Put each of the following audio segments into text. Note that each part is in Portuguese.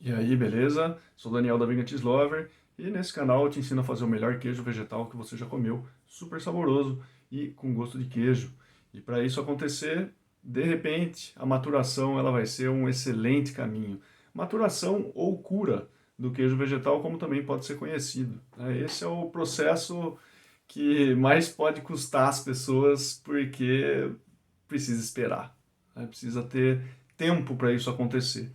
E aí, beleza? Sou Daniel da Vegan Lover e nesse canal eu te ensino a fazer o melhor queijo vegetal que você já comeu, super saboroso e com gosto de queijo. E para isso acontecer, de repente, a maturação ela vai ser um excelente caminho. Maturação ou cura do queijo vegetal, como também pode ser conhecido, né? Esse é o processo que mais pode custar às pessoas porque precisa esperar, né? Precisa ter tempo para isso acontecer.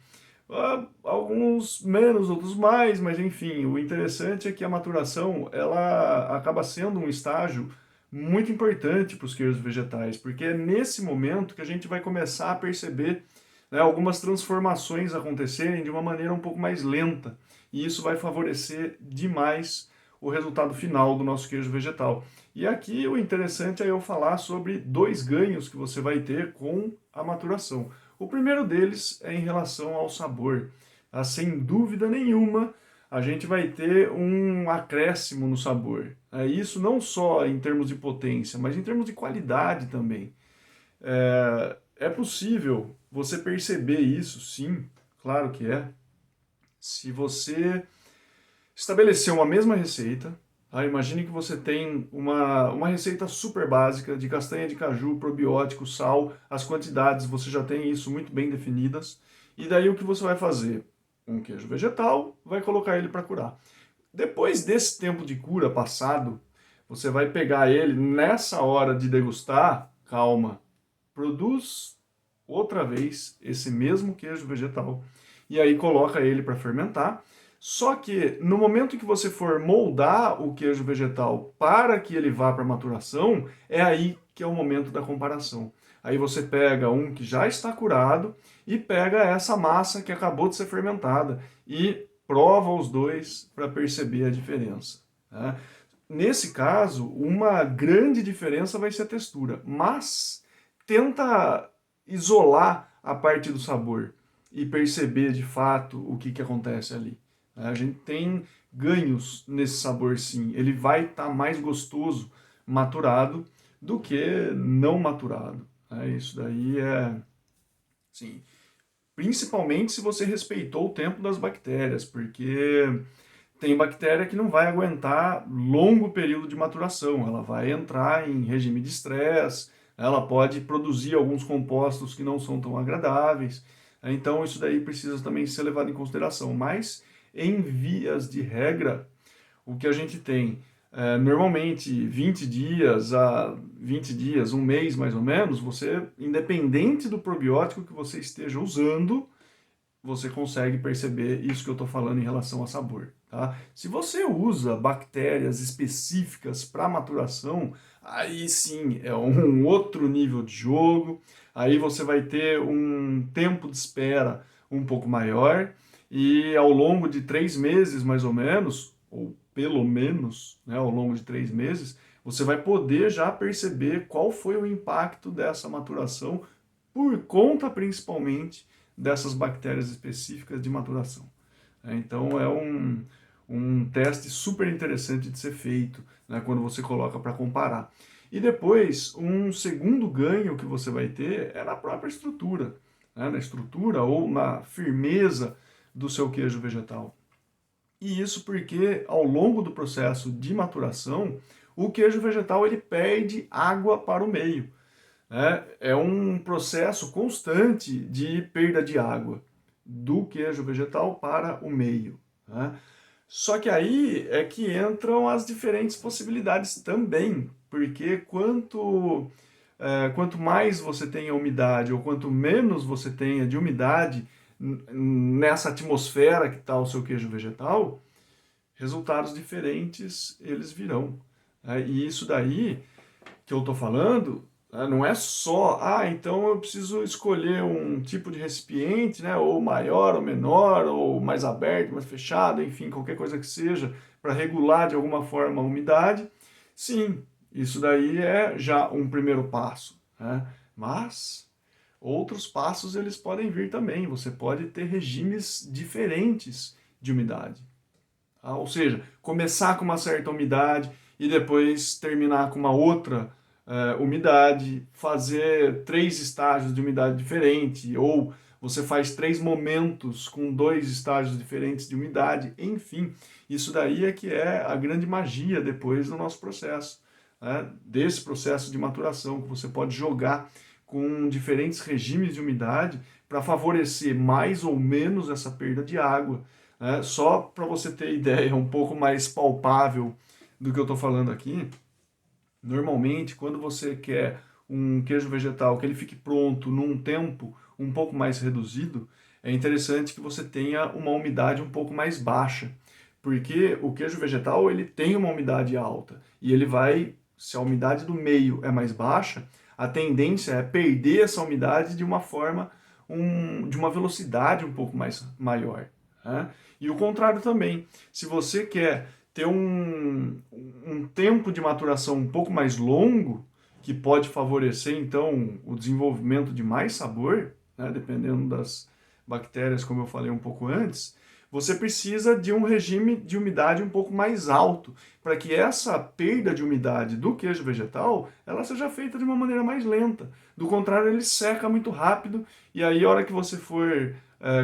Alguns menos, outros mais, mas enfim, o interessante é que a maturação ela acaba sendo um estágio muito importante para os queijos vegetais, porque é nesse momento que a gente vai começar a perceber, né, algumas transformações acontecerem de uma maneira um pouco mais lenta, e isso vai favorecer demais o resultado final do nosso queijo vegetal. E aqui o interessante é eu falar sobre dois ganhos que você vai ter com a maturação. O primeiro deles é em relação ao sabor. Tá? Sem dúvida nenhuma, a gente vai ter um acréscimo no sabor. Isso não só em termos de potência, mas em termos de qualidade também. É possível você perceber isso, sim, claro que é. Se você estabelecer uma mesma receita, tá? Imagine que você tem uma receita super básica de castanha de caju, probiótico, sal, as quantidades, você já tem isso muito bem definidas. E daí o que você vai fazer? Um queijo vegetal, vai colocar ele para curar. Depois desse tempo de cura passado, você vai pegar ele nessa hora de degustar, calma, produz outra vez esse mesmo queijo vegetal e aí coloca ele para fermentar. Só que no momento que você for moldar o queijo vegetal para que ele vá para maturação, é aí que é o momento da comparação. Aí você pega um que já está curado e pega essa massa que acabou de ser fermentada e prova os dois para perceber a diferença, né? Nesse caso, uma grande diferença vai ser a textura, mas tenta isolar a parte do sabor e perceber de fato o que acontece ali. A gente tem ganhos nesse sabor, sim. Ele vai estar mais gostoso maturado do que não maturado. Isso daí é, sim, principalmente se você respeitou o tempo das bactérias, porque tem bactéria que não vai aguentar longo período de maturação, ela vai entrar em regime de estresse, ela pode produzir alguns compostos que não são tão agradáveis, então isso daí precisa também ser levado em consideração. Mas, em vias de regra, o que a gente tem normalmente 20 dias a 20 dias, um mês mais ou menos, você, independente do probiótico que você esteja usando, você consegue perceber isso que eu estou falando em relação a sabor. Tá? Se você usa bactérias específicas para maturação, aí sim é um outro nível de jogo, aí você vai ter um tempo de espera um pouco maior, e ao longo de 3 meses mais ou menos, ou pelo menos, né, ao longo de 3 meses, você vai poder já perceber qual foi o impacto dessa maturação por conta principalmente dessas bactérias específicas de maturação. Então é um teste super interessante de ser feito, né, quando você coloca para comparar. E depois, um segundo ganho que você vai ter é na própria estrutura, né, na estrutura ou na firmeza do seu queijo vegetal. E isso porque ao longo do processo de maturação, o queijo vegetal ele perde água para o meio. É um processo constante de perda de água do queijo vegetal para o meio, né? Só que aí é que entram as diferentes possibilidades também, porque quanto mais você tenha umidade ou quanto menos você tenha de umidade nessa atmosfera que está o seu queijo vegetal, resultados diferentes eles virão, né? E isso daí que eu estou falando, né, não é só, então eu preciso escolher um tipo de recipiente, né, ou maior ou menor, ou mais aberto, mais fechado, enfim, qualquer coisa que seja, para regular de alguma forma a umidade. Sim, isso daí é já um primeiro passo, né? Mas outros passos eles podem vir também. Você pode ter regimes diferentes de umidade. Tá? Ou seja, começar com uma certa umidade e depois terminar com uma outra umidade, fazer 3 estágios de umidade diferente, ou você faz 3 momentos com 2 estágios diferentes de umidade, enfim, isso daí é que é a grande magia depois do nosso processo, né? Desse processo de maturação, que você pode jogar com diferentes regimes de umidade para favorecer mais ou menos essa perda de água, né? Só para você ter ideia um pouco mais palpável do que eu estou falando aqui, normalmente quando você quer um queijo vegetal que ele fique pronto num tempo um pouco mais reduzido, é interessante que você tenha uma umidade um pouco mais baixa, porque o queijo vegetal ele tem uma umidade alta e ele vai, se a umidade do meio é mais baixa, a tendência é perder essa umidade de uma forma, de uma velocidade um pouco mais maior, né? E o contrário também, se você quer ter um tempo de maturação um pouco mais longo, que pode favorecer então o desenvolvimento de mais sabor, né, dependendo das bactérias, como eu falei um pouco antes, você precisa de um regime de umidade um pouco mais alto, para que essa perda de umidade do queijo vegetal, ela seja feita de uma maneira mais lenta. Do contrário, ele seca muito rápido, e aí a hora que você for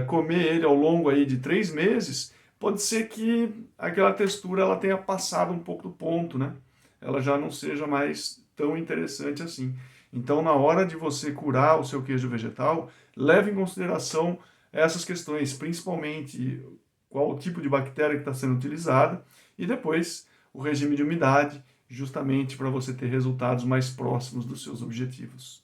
comer ele ao longo aí de 3 meses, pode ser que aquela textura ela tenha passado um pouco do ponto, né? Ela já não seja mais tão interessante assim. Então, na hora de você curar o seu queijo vegetal, leve em consideração essas questões, principalmente qual o tipo de bactéria que está sendo utilizada e depois o regime de umidade, justamente para você ter resultados mais próximos dos seus objetivos.